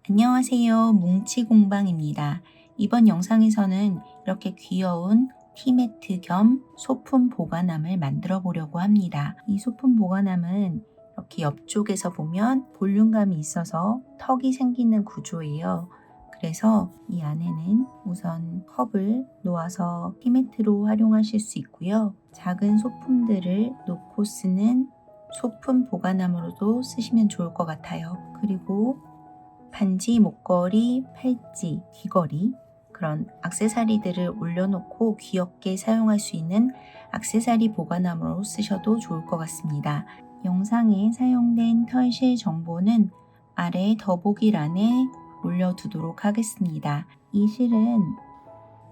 안녕하세요. 뭉치공방입니다. 이번 영상에서는 이렇게 귀여운 티매트 겸 소품 보관함을 만들어 보려고 합니다. 이 소품 보관함은 이렇게 옆쪽에서 보면 볼륨감이 있어서 턱이 생기는 구조예요. 그래서 이 안에는 우선 컵을 놓아서 티매트로 활용하실 수 있고요. 작은 소품들을 놓고 쓰는 소품 보관함으로도 쓰시면 좋을 것 같아요. 그리고 반지, 목걸이, 팔찌, 귀걸이 그런 액세서리들을 올려놓고 귀엽게 사용할 수 있는 액세서리 보관함으로 쓰셔도 좋을 것 같습니다. 영상에 사용된 털실 정보는 아래 더보기란에 올려두도록 하겠습니다. 이 실은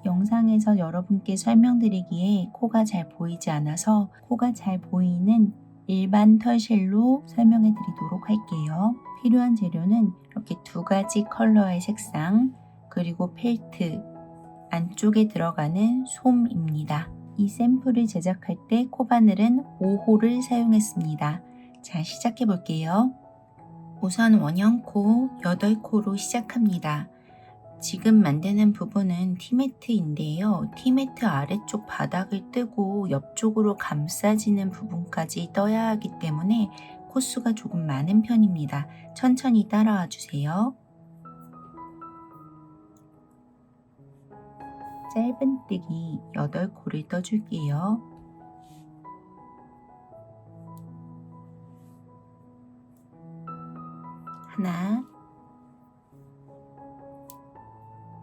영상에서 여러분께 설명드리기에 코가 잘 보이지 않아서 코가 잘 보이는 일반 털실로 설명해 드리도록 할게요. 필요한 재료는 이렇게 두 가지 컬러의 색상, 그리고 펠트, 안쪽에 들어가는 솜입니다. 이 샘플을 제작할 때 코바늘은 5호를 사용했습니다. 자, 시작해 볼게요. 우선 원형 코 8코로 시작합니다. 지금 만드는 부분은 티매트인데요. 티매트 아래쪽 바닥을 뜨고 옆쪽으로 감싸지는 부분까지 떠야 하기 때문에 코수가 조금 많은 편입니다. 천천히 따라와 주세요. 짧은뜨기 8코를 떠줄게요. 하나,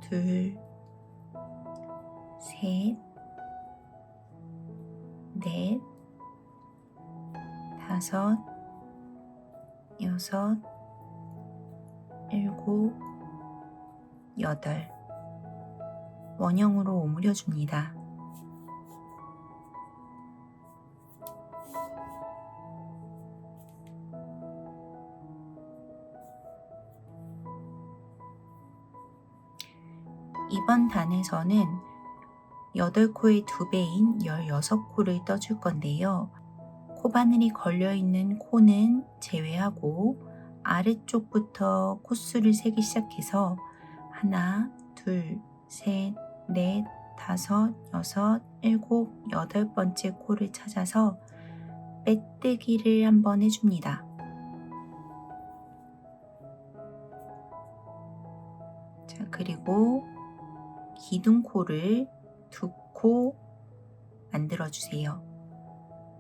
둘, 셋, 넷, 다섯, 여섯, 일곱, 여덟. 원형으로 오므려 줍니다. 이번 단에서는 8코의 2배인 16코를 떠줄 건데요. 코바늘이 걸려있는 코는 제외하고 아래쪽부터 코수를 세기 시작해서 하나, 둘, 셋, 넷, 다섯, 여섯, 일곱, 8번째 코를 찾아서 빼뜨기를 한번 해줍니다. 자, 그리고 기둥코를 2코 만들어주세요.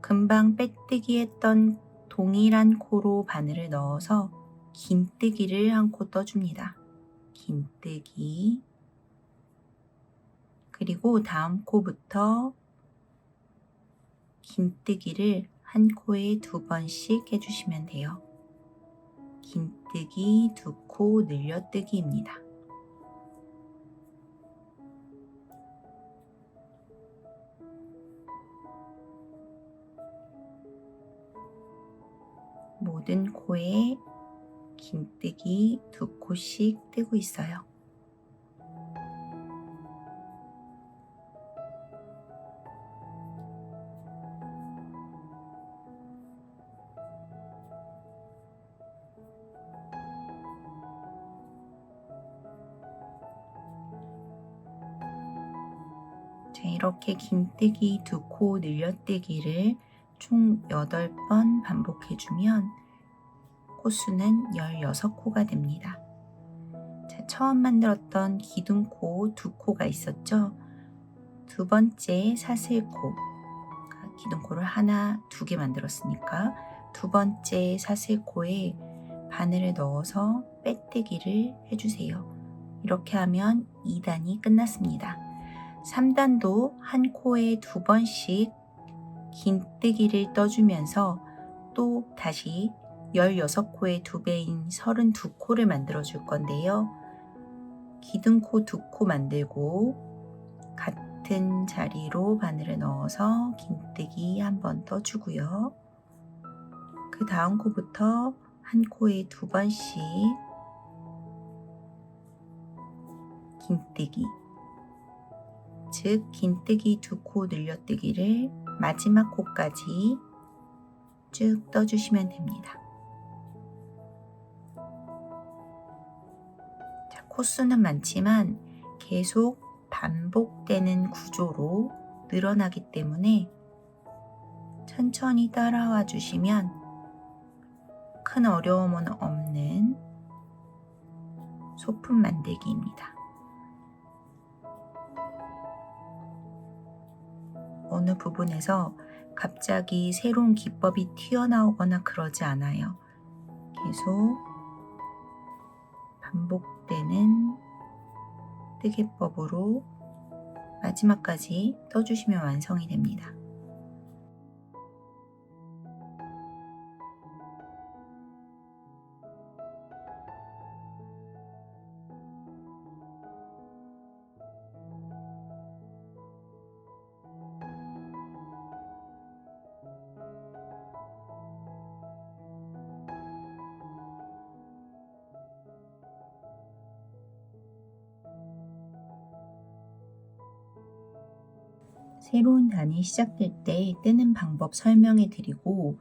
금방 빼뜨기 했던 동일한 코로 바늘을 넣어서 긴뜨기를 한 코 떠줍니다. 긴뜨기. 그리고 다음 코부터 긴뜨기를 한 코에 2번씩 해주시면 돼요. 긴뜨기 2코 늘려뜨기입니다. 모든 코에 긴뜨기 2코씩 뜨고 있어요. 자, 이렇게 긴뜨기 2코 늘려뜨기를 총 8번 반복해주면 코수는 16코가 됩니다. 자, 처음 만들었던 기둥코 2코가 있었죠? 두 번째 사슬코, 기둥코를 하나, 2개 만들었으니까 두 번째 사슬코에 바늘을 넣어서 빼뜨기를 해주세요. 이렇게 하면 2단이 끝났습니다. 3단도 한 코에 2번씩 긴뜨기를 떠주면서 또 다시 16코의 2배인 32코를 만들어 줄 건데요. 기둥코 2코 만들고 같은 자리로 바늘을 넣어서 긴뜨기 한 번 떠주고요. 그 다음 코부터 한 코에 2번씩 긴뜨기, 즉 긴뜨기 2코 늘려뜨기를 마지막 코까지 쭉 떠주시면 됩니다. 코수는 많지만 계속 반복되는 구조로 늘어나기 때문에 천천히 따라와 주시면 큰 어려움은 없는 소품 만들기입니다. 어느 부분에서 갑자기 새로운 기법이 튀어나오거나 그러지 않아요. 계속 반복되는 뜨개법으로 마지막까지 떠주시면 완성이 됩니다. 새로운 단이 시작될 때 뜨는 방법 설명해 드리고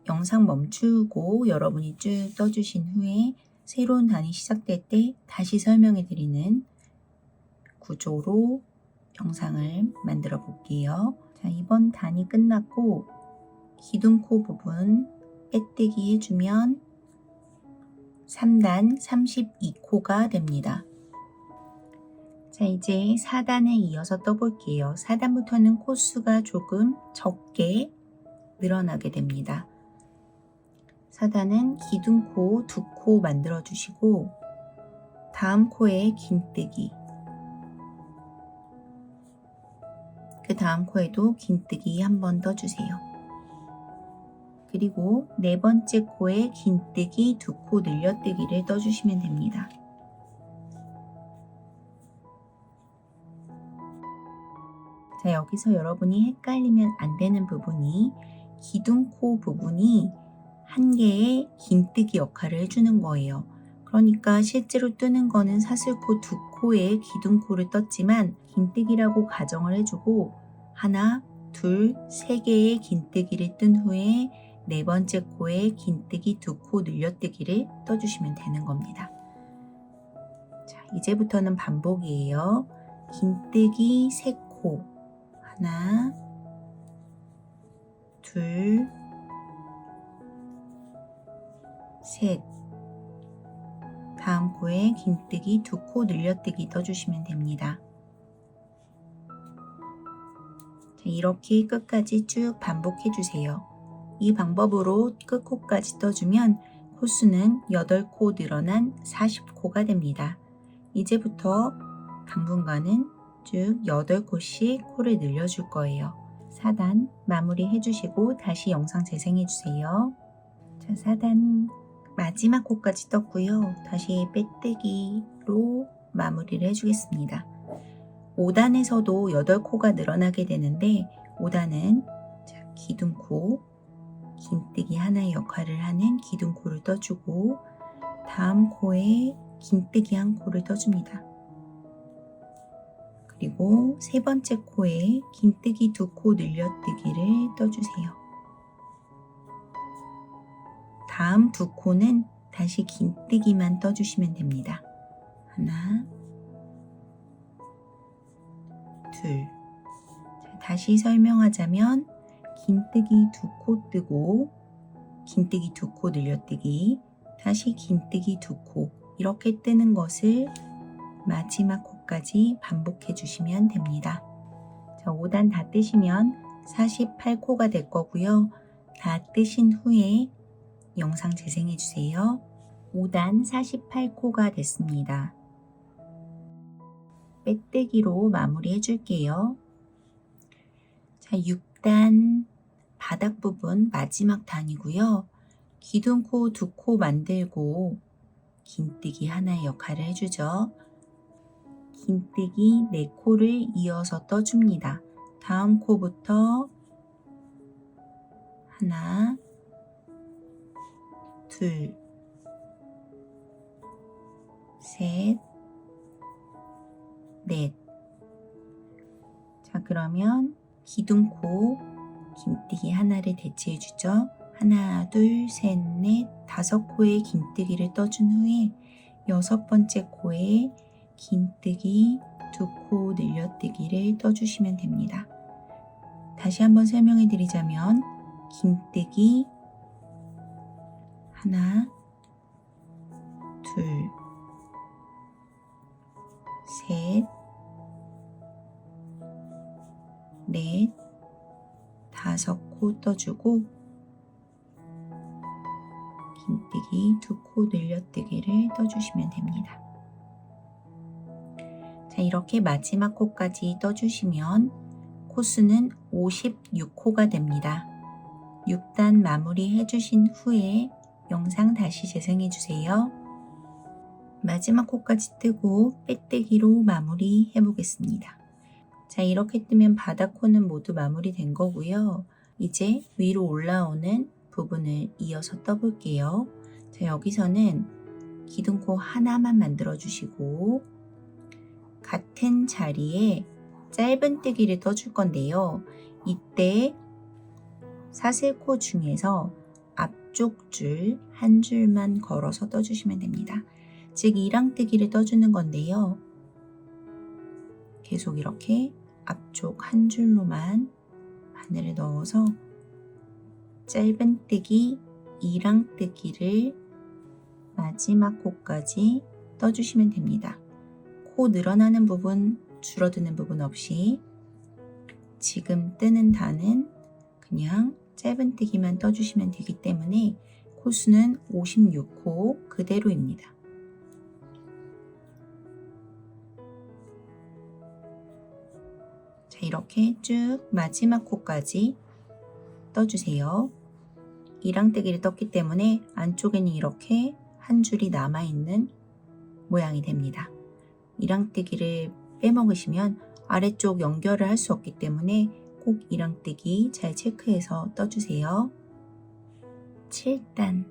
영상 멈추고 여러분이 쭉 떠주신 후에 새로운 단이 시작될 때 다시 설명해 드리는 구조로 영상을 만들어 볼게요. 자, 이번 단이 끝났고 기둥코 부분 빼뜨기 해주면 3단 32코가 됩니다. 자, 이제 4단에 이어서 떠볼게요. 4단부터는 코수가 조금 적게 늘어나게 됩니다. 4단은 기둥코 2코 만들어 주시고 다음 코에 긴뜨기, 그 다음 코에도 긴뜨기 한 번 떠주세요. 그리고 네 번째 코에 긴뜨기 2코 늘려뜨기를 떠주시면 됩니다. 자, 여기서 여러분이 헷갈리면 안 되는 부분이 기둥코 부분이 한 개의 긴뜨기 역할을 해주는 거예요. 그러니까 실제로 뜨는 거는 사슬코 2코에 기둥코를 떴지만 긴뜨기라고 가정을 해주고 하나, 둘, 세 개의 긴뜨기를 뜬 후에 네 번째 코에 긴뜨기 2코 늘려뜨기를 떠주시면 되는 겁니다. 자, 이제부터는 반복이에요. 긴뜨기 3코, 하나, 둘, 셋. 다음 코에 긴뜨기 2코 늘려뜨기 떠주시면 됩니다. 자, 이렇게 끝까지 쭉 반복해 주세요. 이 방법으로 끝코까지 떠주면 코수는 8코 늘어난 40코가 됩니다. 이제부터 당분간은 쭉 8코씩 코를 늘려줄 거예요. 4단 마무리 해주시고 다시 영상 재생해 주세요. 자, 4단 마지막 코까지 떴고요. 다시 빼뜨기로 마무리를 해주겠습니다. 5단에서도 8코가 늘어나게 되는데 5단은 기둥코, 긴뜨기 하나의 역할을 하는 기둥코를 떠주고 다음 코에 긴뜨기 한 코를 떠줍니다. 그리고 세 번째 코에 긴뜨기 2코 늘려뜨기를 떠주세요. 다음 2코는 다시 긴뜨기만 떠주시면 됩니다. 하나, 둘. 자, 다시 설명하자면 긴뜨기 2코 뜨고 긴뜨기 2코 늘려뜨기, 다시 긴뜨기 2코 이렇게 뜨는 것을 마지막 코까지 반복해 주시면 됩니다. 자, 5단 다 뜨시면 48코가 될 거고요. 다 뜨신 후에 영상 재생해 주세요. 5단 48코가 됐습니다. 빼뜨기로 마무리 해줄게요. 자, 6단 바닥 부분 마지막 단이고요. 기둥코 2코 만들고 긴뜨기 하나의 역할을 해주죠. 긴뜨기 4코를 이어서 떠줍니다. 다음 코부터 하나, 둘, 셋, 넷. 자, 그러면 기둥코 긴뜨기 하나를 대체해 주죠. 하나, 둘, 셋, 넷, 5코의 긴뜨기를 떠준 후에 6번째 코에 긴뜨기 2코 늘려뜨기를 떠주시면 됩니다. 다시 한번 설명해 드리자면 긴뜨기 하나, 둘, 셋, 넷, 5코 떠주고 긴뜨기 2코 늘려뜨기를 떠주시면 됩니다. 자, 이렇게 마지막 코까지 떠주시면 코수는 56코가 됩니다. 6단 마무리 해주신 후에 영상 다시 재생해 주세요. 마지막 코까지 뜨고 빼뜨기로 마무리 해보겠습니다. 자, 이렇게 뜨면 바닥코는 모두 마무리된 거고요. 이제 위로 올라오는 부분을 이어서 떠볼게요. 자, 여기서는 기둥코 하나만 만들어 주시고 같은 자리에 짧은뜨기를 떠줄 건데요. 이때 사슬코 중에서 앞쪽 줄 한 줄만 걸어서 떠주시면 됩니다. 즉 이랑뜨기를 떠주는 건데요. 계속 이렇게 앞쪽 한 줄로만 바늘을 넣어서 짧은뜨기, 이랑뜨기를 마지막 코까지 떠주시면 됩니다. 코 늘어나는 부분, 줄어드는 부분 없이 지금 뜨는 단은 그냥 짧은뜨기만 떠주시면 되기 때문에 코수는 56코 그대로입니다. 자, 이렇게 쭉 마지막 코까지 떠주세요. 이랑뜨기를 떴기 때문에 안쪽에는 이렇게 한 줄이 남아있는 모양이 됩니다. 이랑뜨기를 빼먹으시면 아래쪽 연결을 할 수 없기 때문에 꼭 이랑뜨기 잘 체크해서 떠주세요. 7단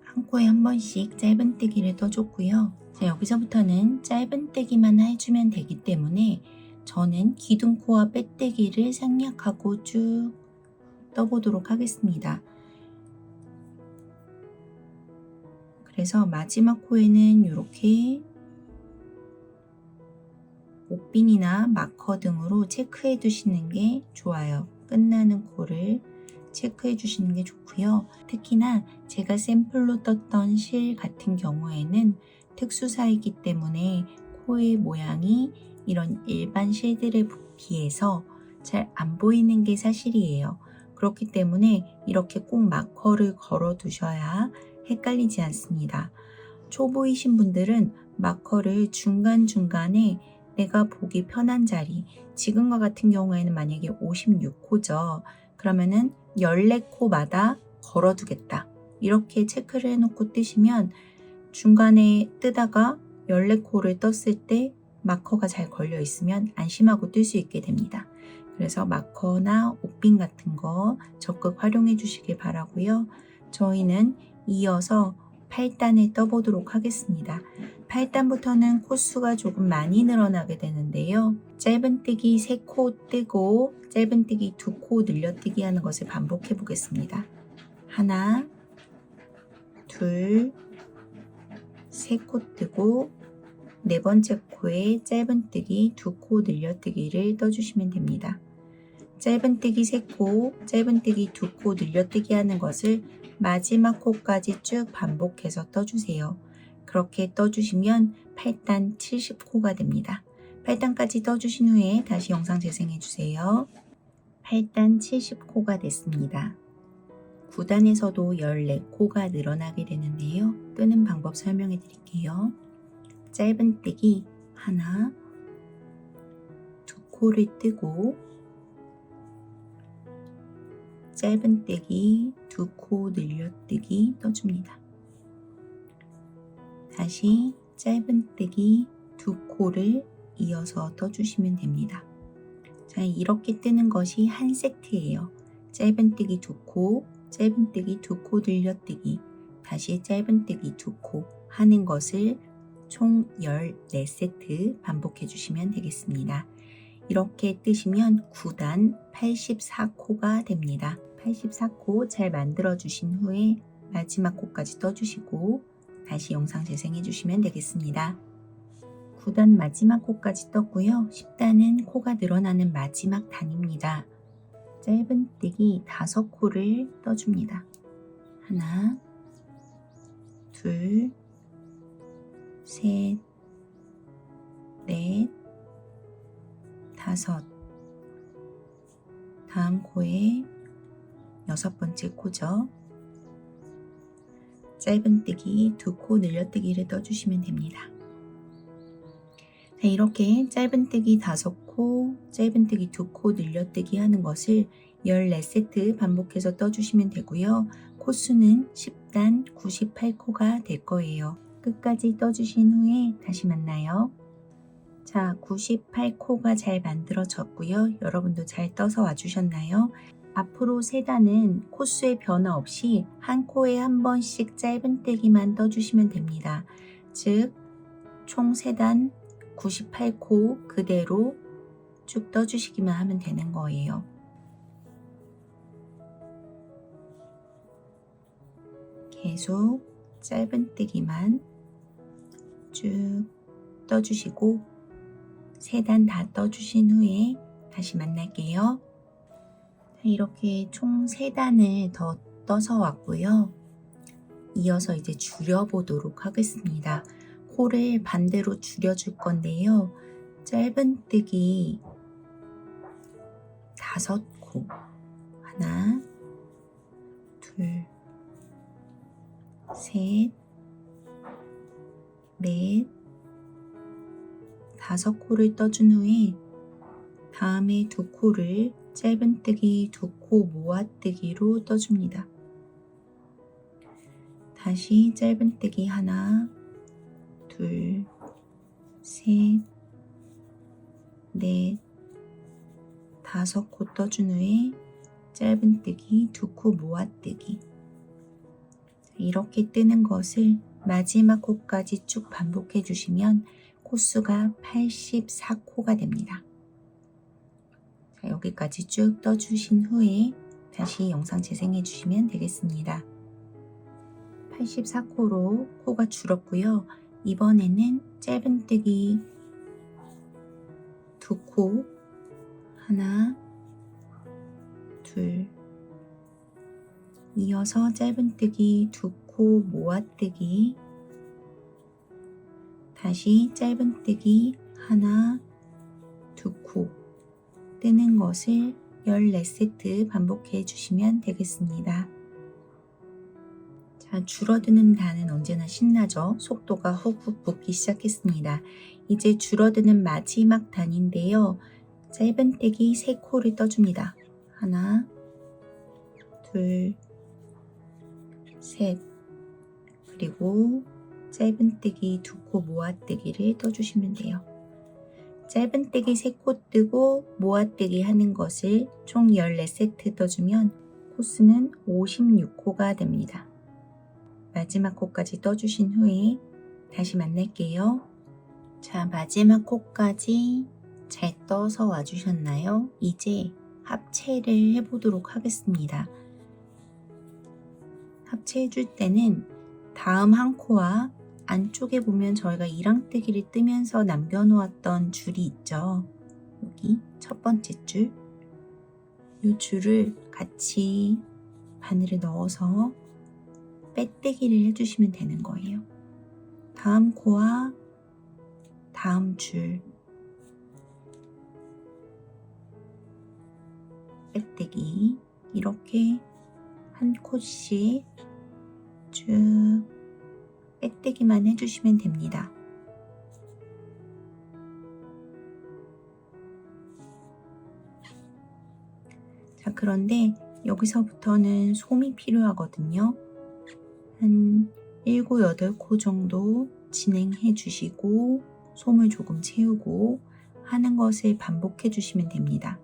한 코에 한 번씩 짧은뜨기를 떠줬고요. 자, 여기서부터는 짧은뜨기만 해주면 되기 때문에 저는 기둥코와 빼뜨기를 생략하고 쭉 떠보도록 하겠습니다. 그래서 마지막 코에는 이렇게 옷핀이나 마커 등으로 체크해 두시는 게 좋아요. 끝나는 코를 체크해 주시는 게 좋고요. 특히나 제가 샘플로 떴던 실 같은 경우에는 특수사이기 때문에 코의 모양이 이런 일반 실들에 비해서 잘 안 보이는 게 사실이에요. 그렇기 때문에 이렇게 꼭 마커를 걸어 두셔야 헷갈리지 않습니다. 초보이신 분들은 마커를 중간중간에 내가 보기 편한 자리, 지금과 같은 경우에는 만약에 56코죠. 그러면은 14코마다 걸어두겠다. 이렇게 체크를 해놓고 뜨시면 중간에 뜨다가 14코를 떴을 때 마커가 잘 걸려 있으면 안심하고 뜰 수 있게 됩니다. 그래서 마커나 옷핀 같은 거 적극 활용해 주시길 바라고요. 저희는 이어서 8단을 떠보도록 하겠습니다. 8단부터는 코수가 조금 많이 늘어나게 되는데요. 짧은뜨기 3코 뜨고 짧은뜨기 2코 늘려뜨기 하는 것을 반복해 보겠습니다. 하나, 둘, 3코 뜨고 네 번째 코에 짧은뜨기 2코 늘려뜨기를 떠주시면 됩니다. 짧은뜨기 3코, 짧은뜨기 2코 늘려뜨기 하는 것을 마지막 코까지 쭉 반복해서 떠주세요. 그렇게 떠주시면 8단 70코가 됩니다. 8단까지 떠주신 후에 다시 영상 재생해주세요. 8단 70코가 됐습니다. 9단에서도 14코가 늘어나게 되는데요. 뜨는 방법 설명해 드릴게요. 짧은뜨기 하나, 2코를 뜨고 짧은뜨기 2코 늘려뜨기 떠줍니다. 다시 짧은뜨기 2코를 이어서 떠주시면 됩니다. 자, 이렇게 뜨는 것이 한 세트예요. 짧은뜨기 2코, 짧은뜨기 2코 늘려뜨기, 다시 짧은뜨기 2코 하는 것을 총 14세트 반복해 주시면 되겠습니다. 이렇게 뜨시면 9단 84코가 됩니다. 84코 잘 만들어 주신 후에 마지막 코까지 떠주시고 다시 영상 재생해 주시면 되겠습니다. 9단 마지막 코까지 떴고요. 10단은 코가 늘어나는 마지막 단입니다. 짧은뜨기 5코를 떠줍니다. 하나, 둘, 셋, 넷, 5. 다음 코에 6번째 코죠. 짧은뜨기 2코 늘려뜨기를 떠주시면 됩니다. 자, 이렇게 짧은뜨기 5코, 짧은뜨기 2코 늘려뜨기 하는 것을 14세트 반복해서 떠주시면 되고요. 코수는 10단 98코가 될 거예요. 끝까지 떠주신 후에 다시 만나요. 자, 98코가 잘 만들어졌고요. 여러분도 잘 떠서 와주셨나요? 앞으로 3단은 코수의 변화 없이 한 코에 한 번씩 짧은뜨기만 떠주시면 됩니다. 즉, 총 3단 98코 그대로 쭉 떠주시기만 하면 되는 거예요. 계속 짧은뜨기만 쭉 떠주시고 3단 다 떠주신 후에 다시 만날게요. 이렇게 총 3단을 더 떠서 왔고요. 이어서 이제 줄여보도록 하겠습니다. 코를 반대로 줄여줄 건데요. 짧은뜨기 5코, 하나, 둘, 셋, 넷, 5코를 떠준 후에 다음에 2코를 짧은뜨기 2코 모아뜨기로 떠줍니다. 다시 짧은뜨기 하나, 둘, 셋, 넷, 5코 떠준 후에 짧은뜨기 2코 모아뜨기. 이렇게 뜨는 것을 마지막 코까지 쭉 반복해 주시면 코수가 84코가 됩니다. 자, 여기까지 쭉 떠주신 후에 다시 영상 재생해 주시면 되겠습니다. 84코로 코가 줄었고요. 이번에는 짧은뜨기 2코, 하나, 둘, 이어서 짧은뜨기 2코 모아뜨기, 다시 짧은뜨기 하나, 2코 뜨는 것을 14세트 반복해 주시면 되겠습니다. 자, 줄어드는 단은 언제나 신나죠? 속도가 훅훅 붙기 시작했습니다. 이제 줄어드는 마지막 단인데요. 짧은뜨기 3코를 떠줍니다. 하나, 둘, 셋, 그리고 짧은뜨기 2코 모아뜨기를 떠주시면 돼요. 짧은뜨기 3코 뜨고 모아뜨기 하는 것을 총 14세트 떠주면 코수는 56코가 됩니다. 마지막 코까지 떠주신 후에 다시 만날게요. 자, 마지막 코까지 잘 떠서 와주셨나요? 이제 합체를 해보도록 하겠습니다. 합체해줄 때는 다음 한 코와 안쪽에 보면 저희가 이랑뜨기를 뜨면서 남겨놓았던 줄이 있죠. 여기 첫 번째 줄, 이 줄을 같이 바늘에 넣어서 빼뜨기를 해주시면 되는 거예요. 다음 코와 다음 줄 빼뜨기, 이렇게 한 콧씩 쭉 빼뜨기만 해주시면 됩니다. 자, 그런데 여기서부터는 솜이 필요하거든요. 한 7, 8코 정도 진행해 주시고 솜을 조금 채우고 하는 것을 반복해 주시면 됩니다.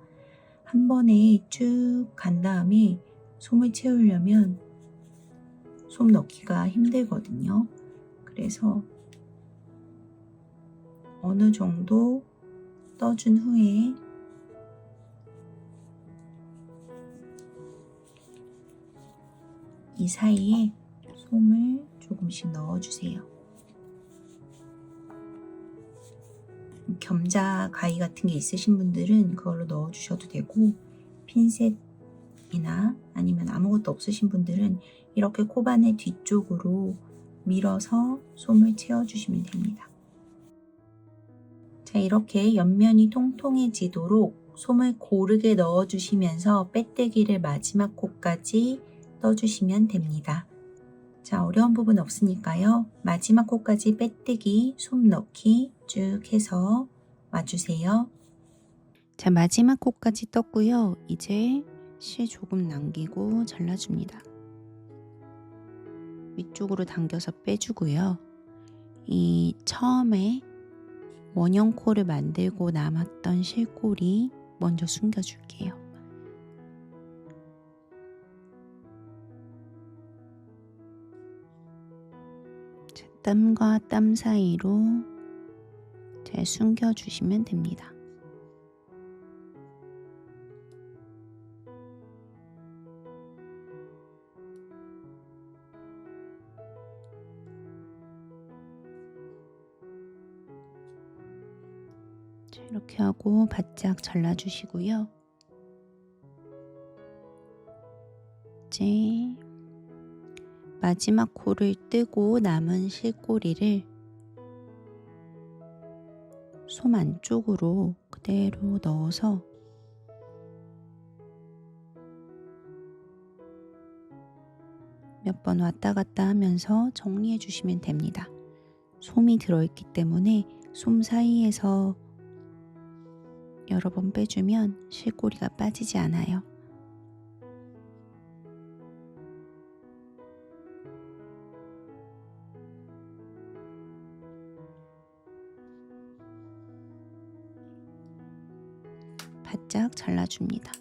한 번에 쭉 간 다음에 솜을 채우려면 솜 넣기가 힘들거든요. 그래서 어느 정도 떠준 후에 이 사이에 솜을 조금씩 넣어주세요. 겸자 가위 같은 게 있으신 분들은 그걸로 넣어주셔도 되고, 핀셋이나 아니면 아무것도 없으신 분들은 이렇게 코바늘 뒤쪽으로 밀어서 솜을 채워주시면 됩니다. 자, 이렇게 옆면이 통통해지도록 솜을 고르게 넣어주시면서 빼뜨기를 마지막 코까지 떠주시면 됩니다. 자, 어려운 부분 없으니까요. 마지막 코까지 빼뜨기, 솜 넣기 쭉 해서 와주세요. 자, 마지막 코까지 떴고요. 이제 실 조금 남기고 잘라줍니다. 위쪽으로 당겨서 빼주고요. 이 처음에 원형 코를 만들고 남았던 실꼬리 먼저 숨겨줄게요. 자, 땀과 땀 사이로 잘 숨겨주시면 됩니다. 자, 이렇게 하고 바짝 잘라주시고요. 이제 마지막 코를 뜨고 남은 실꼬리를 솜 안쪽으로 그대로 넣어서 몇 번 왔다 갔다 하면서 정리해 주시면 됩니다. 솜이 들어있기 때문에 솜 사이에서 여러 번 빼주면 실꼬리가 빠지지 않아요. 바짝 잘라줍니다.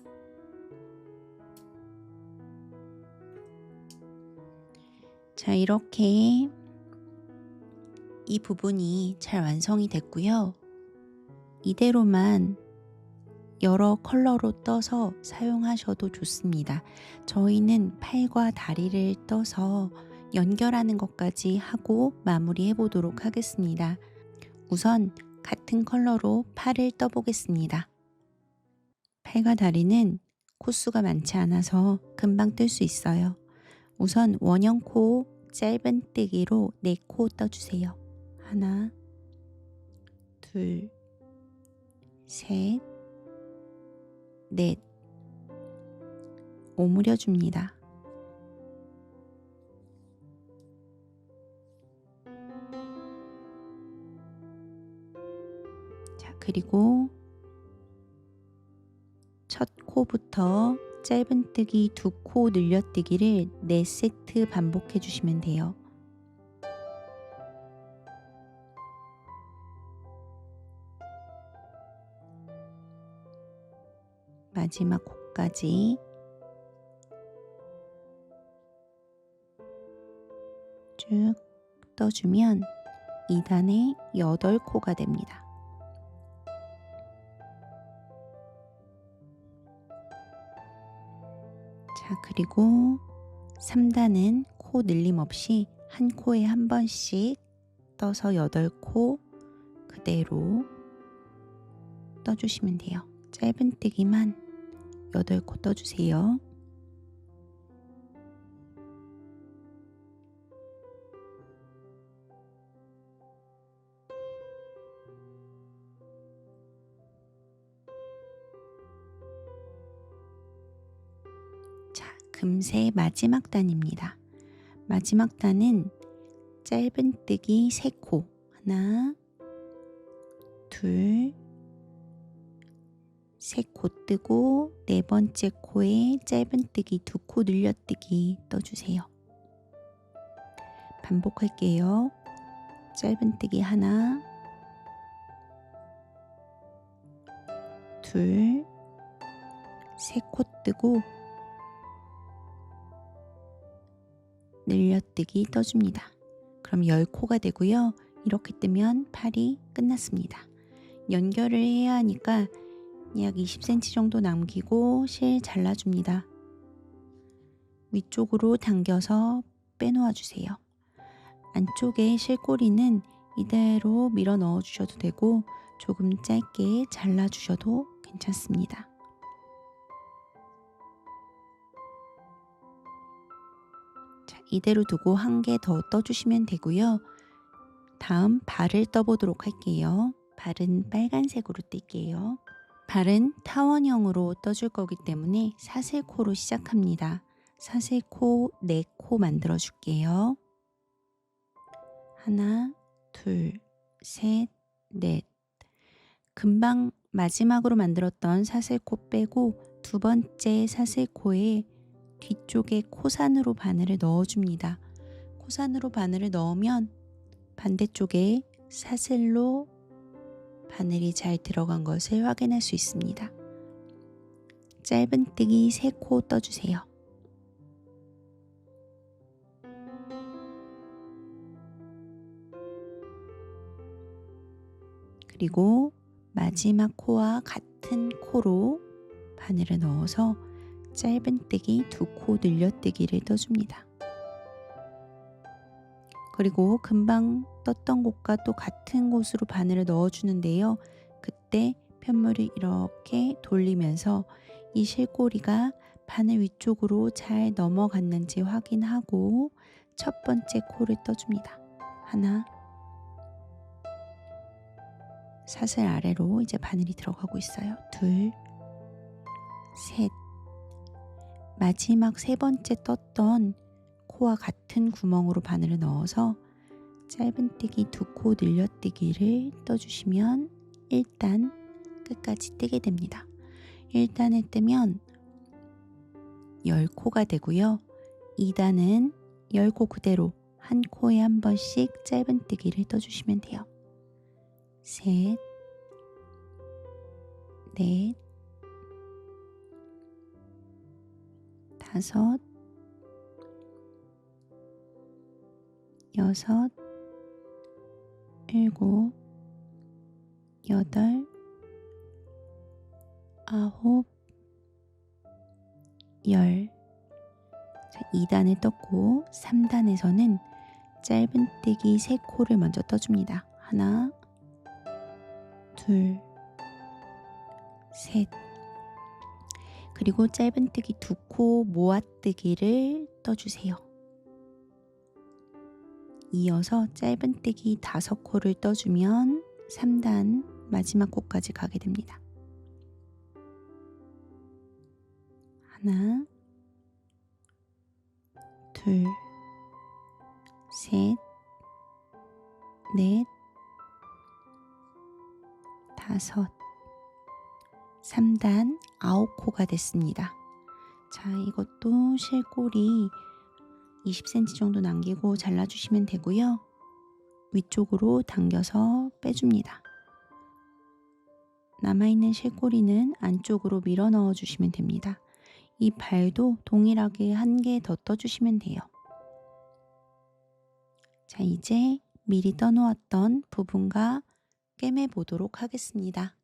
자, 이렇게 이 부분이 잘 완성이 됐고요. 이대로만 여러 컬러로 떠서 사용하셔도 좋습니다. 저희는 팔과 다리를 떠서 연결하는 것까지 하고 마무리해 보도록 하겠습니다. 우선 같은 컬러로 팔을 떠보겠습니다. 팔과 다리는 코수가 많지 않아서 금방 뜰 수 있어요. 우선 원형 코 짧은뜨기로 4코 떠주세요. 하나, 둘, 셋, 넷. 오므려줍니다. 자, 그리고 첫 코부터 짧은뜨기 2코 늘려뜨기를 4세트 반복해 주시면 돼요. 마지막 코까지 쭉 떠주면 2단에 8코가 됩니다. 자, 그리고 3단은 코 늘림 없이 한 코에 한 번씩 떠서 8코 그대로 떠주시면 돼요. 짧은뜨기만 8코 떠주세요. 자, 금세 마지막 단입니다. 마지막 단은 짧은뜨기 3코, 하나, 둘, 3코 뜨고 4번째 코에 짧은뜨기 2코 늘려뜨기 떠주세요. 반복할게요. 짧은뜨기 하나, 둘, 3코 뜨고 늘려뜨기 떠줍니다. 그럼 10코가 되고요. 이렇게 뜨면 팔이 끝났습니다. 연결을 해야 하니까 약 20cm 정도 남기고 실 잘라줍니다. 위쪽으로 당겨서 빼놓아 주세요. 안쪽에 실꼬리는 이대로 밀어 넣어 주셔도 되고 조금 짧게 잘라 주셔도 괜찮습니다. 자, 이대로 두고 한 개 더 떠주시면 되고요. 다음 발을 떠보도록 할게요. 발은 빨간색으로 뜰게요. 발은 타원형으로 떠줄 거기 때문에 사슬코로 시작합니다. 사슬코 4코 만들어 줄게요. 하나, 둘, 셋, 넷. 금방 마지막으로 만들었던 사슬코 빼고 두 번째 사슬코에 뒤쪽에 코산으로 바늘을 넣어줍니다. 코산으로 바늘을 넣으면 반대쪽에 사슬로 바늘이 잘 들어간 것을 확인할 수 있습니다. 짧은뜨기 3코 떠주세요. 그리고 마지막 코와 같은 코로 바늘을 넣어서 짧은뜨기 2코 늘려뜨기를 떠줍니다. 그리고 금방 떴던 곳과 또 같은 곳으로 바늘을 넣어주는데요. 그때 편물을 이렇게 돌리면서 이 실꼬리가 바늘 위쪽으로 잘 넘어갔는지 확인하고 첫 번째 코를 떠줍니다. 하나, 사슬 아래로 이제 바늘이 들어가고 있어요. 둘, 셋. 마지막 3번째 떴던 코와 같은 구멍으로 바늘을 넣어서 짧은뜨기 2코 늘려뜨기를 떠주시면 1단 끝까지 뜨게 됩니다. 1단을 뜨면 10코가 되고요. 2단은 10코 그대로 한 코에 한 번씩 짧은뜨기를 떠주시면 돼요. 셋, 넷, 다섯, 여섯, 일곱, 여덟, 아홉, 열. 자, 2단을 떴고 3단에서는 짧은뜨기 3코를 먼저 떠줍니다. 하나, 둘, 셋. 그리고 짧은뜨기 2코 모아뜨기를 떠주세요. 이어서 짧은뜨기 5코를 떠주면 3단 마지막 코까지 가게 됩니다. 하나, 둘, 셋, 넷, 다섯, 3단 9코가 됐습니다. 자, 이것도 실꼬리 20cm 정도 남기고 잘라주시면 되고요. 위쪽으로 당겨서 빼줍니다. 남아있는 실꼬리는 안쪽으로 밀어 넣어주시면 됩니다. 이 발도 동일하게 한 개 더 떠주시면 돼요. 자, 이제 미리 떠놓았던 부분과 꿰매 보도록 하겠습니다.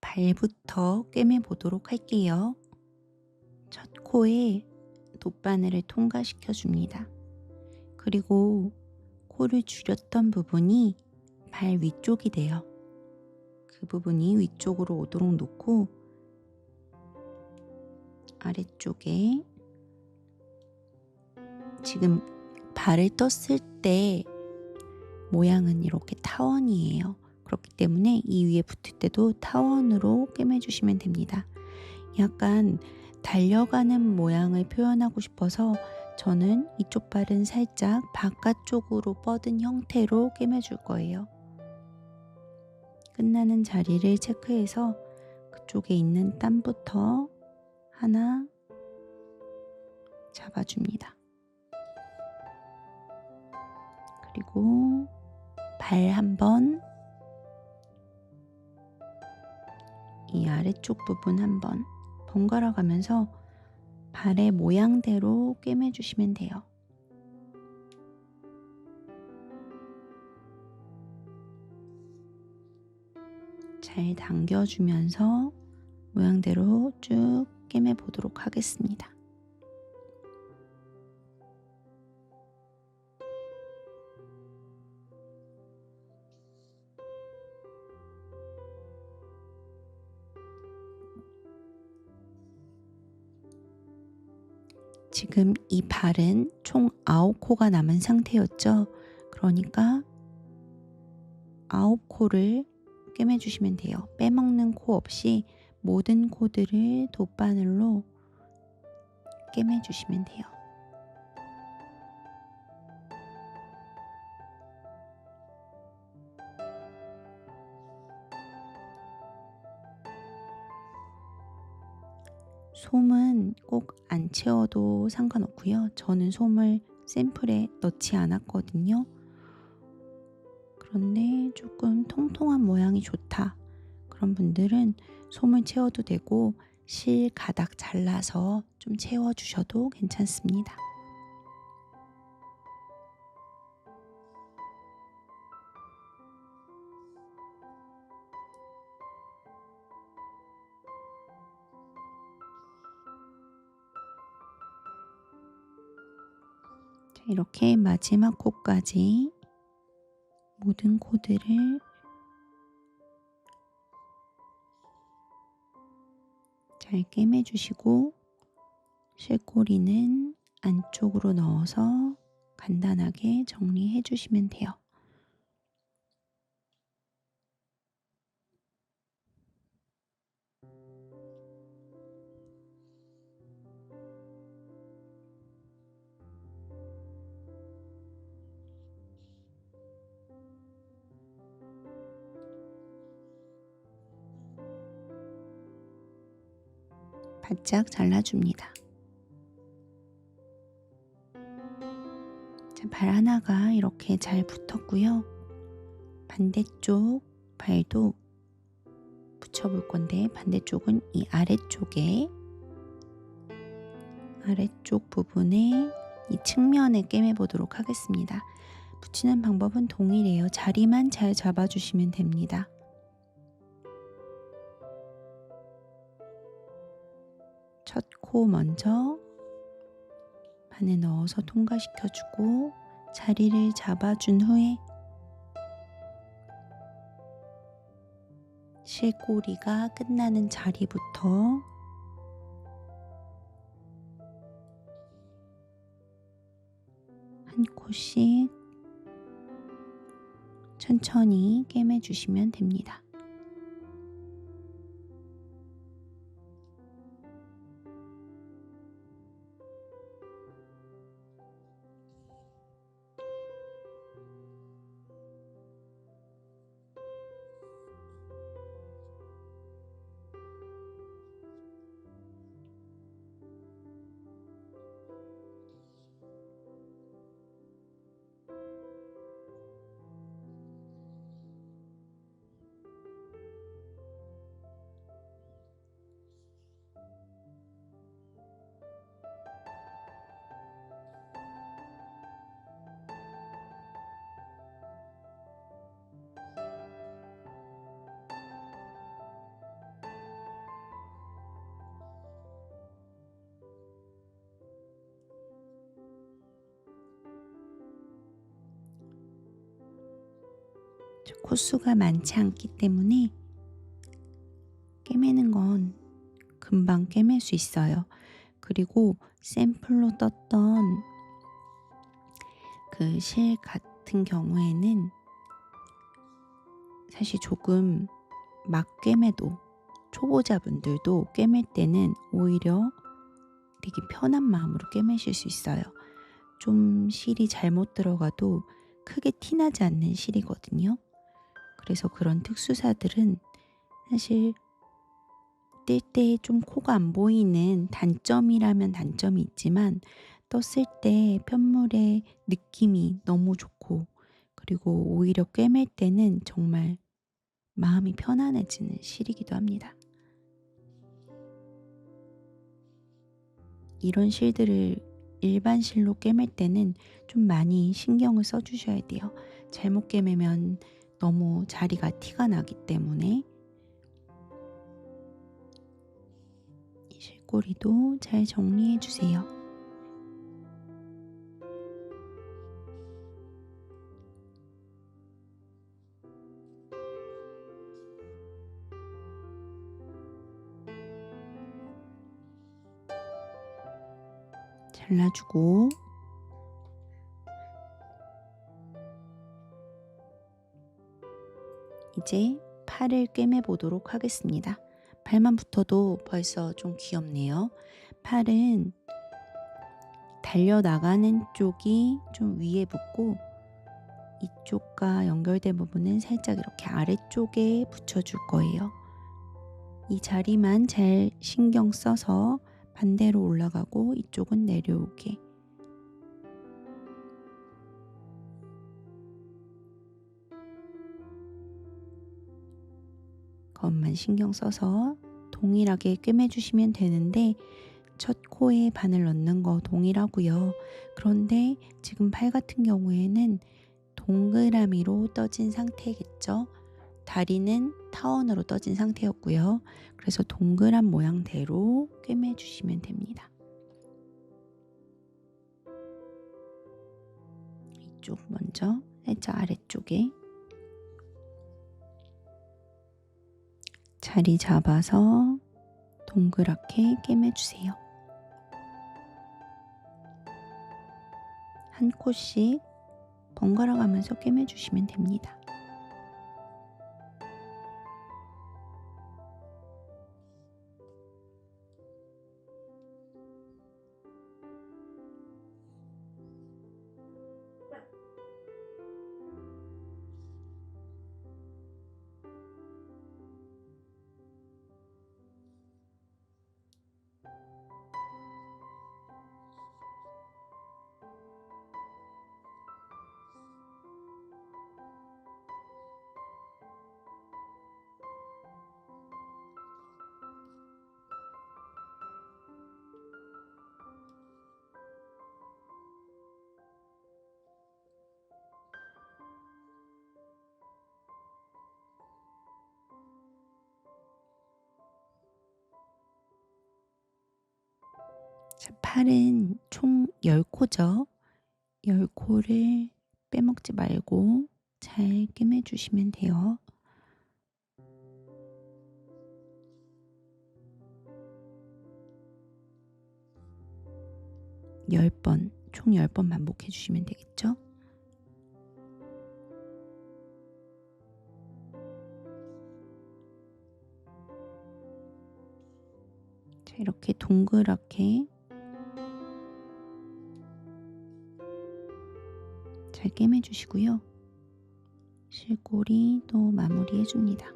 발부터 꿰매 보도록 할게요. 첫 코에 돗바늘을 통과시켜 줍니다. 그리고 코를 줄였던 부분이 발 위쪽이 돼요. 그 부분이 위쪽으로 오도록 놓고 아래쪽에 지금 발을 떴을 때 모양은 이렇게 타원이에요. 그렇기 때문에 이 위에 붙을 때도 타원으로 꿰매주시면 됩니다. 약간 달려가는 모양을 표현하고 싶어서 저는 이쪽 발은 살짝 바깥쪽으로 뻗은 형태로 꿰매줄 거예요. 끝나는 자리를 체크해서 그쪽에 있는 땀부터 하나 잡아줍니다. 그리고 발 한번, 이 아래쪽 부분 한번 번갈아 가면서 발의 모양대로 꿰매주시면 돼요. 잘 당겨주면서 모양대로 쭉 꿰매 보도록 하겠습니다. 지금 이 발은 총 9코가 남은 상태였죠. 그러니까 9코를 꿰매주시면 돼요. 빼먹는 코 없이 모든 코들을 돗바늘로 꿰매주시면 돼요. 솜은 꼭 안 채워도 상관없고요. 저는 솜을 샘플에 넣지 않았거든요. 그런데 조금 통통한 모양이 좋다, 그런 분들은 솜을 채워도 되고 실 가닥 잘라서 좀 채워주셔도 괜찮습니다. 자, 이렇게 마지막 코까지 모든 코들을 잘 꿰매주시고 실꼬리는 안쪽으로 넣어서 간단하게 정리해 주시면 돼요. 바짝 잘라줍니다. 자, 발 하나가 이렇게 잘 붙었고요. 반대쪽 발도 붙여볼 건데, 반대쪽은 이 아래쪽 부분에 이 측면에 꿰매 보도록 하겠습니다. 붙이는 방법은 동일해요. 자리만 잘 잡아주시면 됩니다. 첫 코 먼저 반에 넣어서 통과시켜주고 자리를 잡아준 후에 실꼬리가 끝나는 자리부터 한 코씩 천천히 꿰매주시면 됩니다. 코수가 많지 않기 때문에 꿰매는 건 금방 꿰맬 수 있어요. 그리고 샘플로 떴던 그 실 같은 경우에는 사실 조금 막 꿰매도, 초보자분들도 꿰맬 때는 오히려 되게 편한 마음으로 꿰매실 수 있어요. 좀 실이 잘못 들어가도 크게 티나지 않는 실이거든요. 그래서 그런 특수사들은 사실 뜰 때 좀 코가 안 보이는 단점이라면 단점이 있지만, 떴을 때 편물의 느낌이 너무 좋고, 그리고 오히려 꿰맬 때는 정말 마음이 편안해지는 실이기도 합니다. 이런 실들을 일반 실로 꿰맬 때는 좀 많이 신경을 써주셔야 돼요. 잘못 꿰매면 너무 자리가 티가 나기 때문에. 이 실꼬리도 잘 정리해 주세요. 잘라주고 이제 팔을 꿰매 보도록 하겠습니다. 발만 붙어도 벌써 좀 귀엽네요. 팔은 달려나가는 쪽이 좀 위에 붙고 이쪽과 연결된 부분은 살짝 이렇게 아래쪽에 붙여줄 거예요. 이 자리만 잘 신경 써서 반대로 올라가고 이쪽은 내려오게. 그것만 신경 써서 동일하게 꿰매주시면 되는데 첫 코에 바늘 넣는 거 동일하고요. 그런데 지금 팔 같은 경우에는 동그라미로 떠진 상태겠죠. 다리는 타원으로 떠진 상태였고요. 그래서 동그란 모양대로 꿰매주시면 됩니다. 이쪽 먼저 살짝 아래쪽에 자리 잡아서 동그랗게 꿰매주세요. 한 코씩 번갈아 가면서 꿰매주시면 됩니다. 자, 팔은 총 10코죠. 10코를 빼먹지 말고 잘 꿰매주시면 돼요. 총 10번 반복해 주시면 되겠죠? 자, 이렇게 동그랗게 잘 꿰매 주시고요. 실꼬리 또 마무리해 줍니다.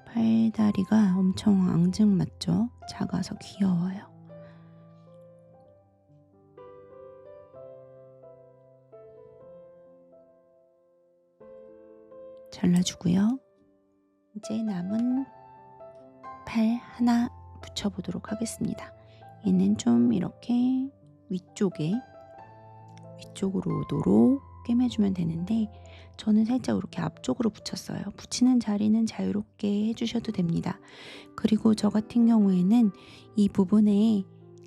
팔다리가 엄청 앙증맞죠? 작아서 귀여워요. 잘라주고요. 이제 남은 팔 하나 붙여보도록 하겠습니다. 얘는 좀 이렇게 위쪽으로 오도록 꿰매주면 되는데 저는 살짝 이렇게 앞쪽으로 붙였어요. 붙이는 자리는 자유롭게 해주셔도 됩니다. 그리고 저 같은 경우에는 이 부분에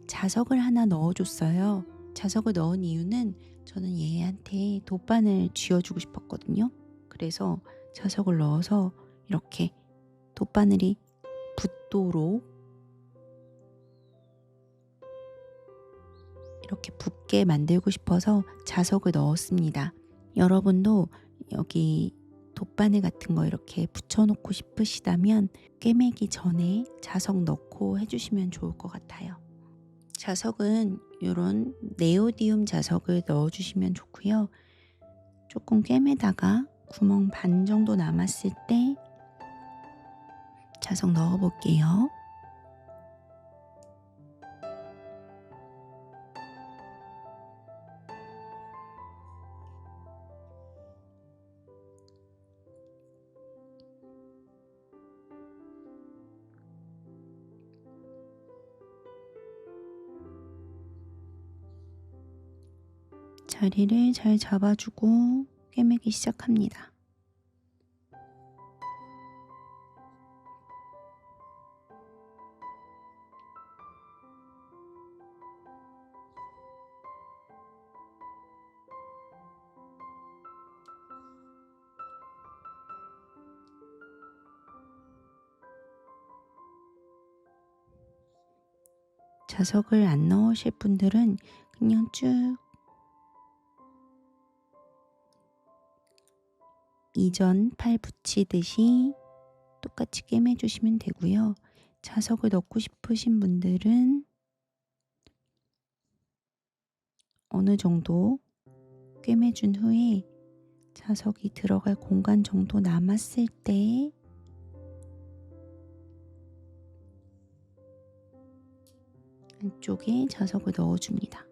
자석을 하나 넣어줬어요. 자석을 넣은 이유는 저는 얘한테 돗바늘 쥐어주고 싶었거든요. 그래서 자석을 넣어서 이렇게 돗바늘이 붙도록 이렇게 붙게 만들고 싶어서 자석을 넣었습니다. 여러분도 여기 돗바늘 같은 거 이렇게 붙여놓고 싶으시다면 꿰매기 전에 자석 넣고 해주시면 좋을 것 같아요. 자석은 이런 네오디움 자석을 넣어주시면 좋고요. 조금 꿰매다가 구멍 반 정도 남았을 때 자석 넣어볼게요. 자리를 잘 잡아주고 꿰매기 시작합니다. 자석을 안 넣으실 분들은 그냥 쭉 이전 팔 붙이듯이 똑같이 꿰매주시면 되고요. 자석을 넣고 싶으신 분들은 어느 정도 꿰매준 후에 자석이 들어갈 공간 정도 남았을 때 안쪽에 자석을 넣어줍니다.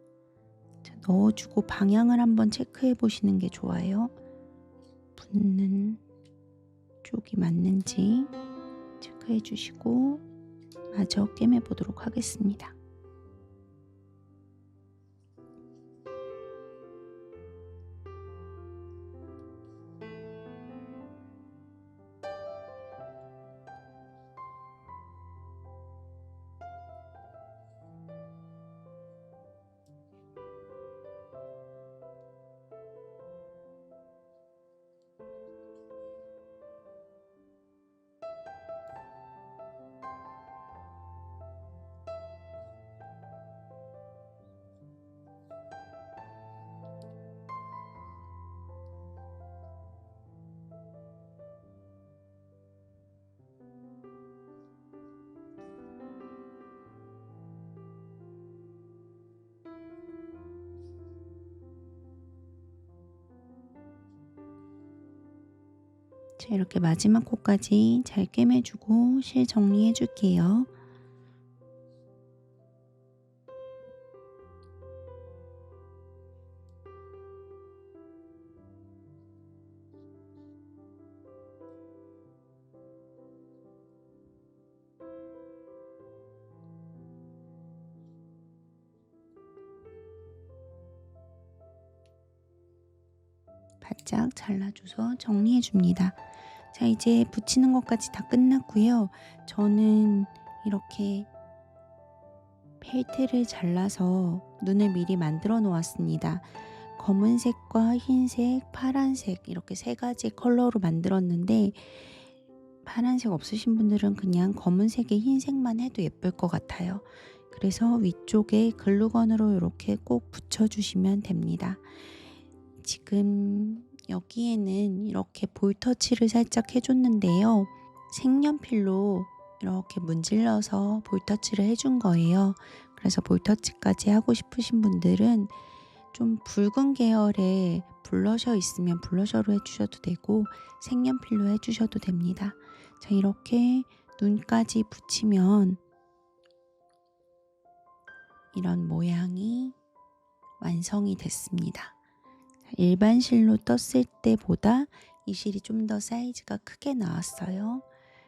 자, 넣어주고 방향을 한번 체크해 보시는 게 좋아요. 붙는 쪽이 맞는지 체크해 주시고 마저 꿰매 보도록 하겠습니다. 자, 이렇게 마지막 코까지 잘 꿰매주고 실 정리해 줄게요. 바짝 잘라줘서 정리해 줍니다. 자, 이제 붙이는 것까지 다 끝났고요. 저는 이렇게 펠트를 잘라서 눈을 미리 만들어 놓았습니다. 검은색과 흰색, 파란색 이렇게 세 가지 컬러로 만들었는데 파란색 없으신 분들은 그냥 검은색에 흰색만 해도 예쁠 것 같아요. 그래서 위쪽에 글루건으로 이렇게 꼭 붙여주시면 됩니다. 지금 여기에는 이렇게 볼터치를 살짝 해줬는데요. 색연필로 이렇게 문질러서 볼터치를 해준 거예요. 그래서 볼터치까지 하고 싶으신 분들은 좀 붉은 계열의 블러셔 있으면 블러셔로 해주셔도 되고 색연필로 해주셔도 됩니다. 자, 이렇게 눈까지 붙이면 이런 모양이 완성이 됐습니다. 일반 실로 떴을 때보다 이 실이 좀 더 사이즈가 크게 나왔어요.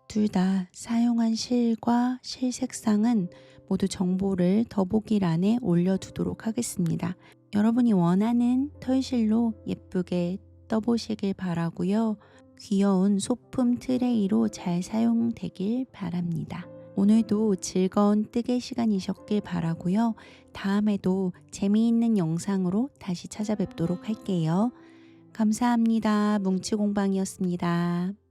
둘 다 사용한 실과 실 색상은 모두 정보를 더보기란에 올려두도록 하겠습니다. 여러분이 원하는 털실로 예쁘게 떠보시길 바라고요. 귀여운 소품 트레이로 잘 사용되길 바랍니다. 오늘도 즐거운 뜨개 시간이셨길 바라고요. 다음에도 재미있는 영상으로 다시 찾아뵙도록 할게요. 감사합니다. 뭉치공방이었습니다.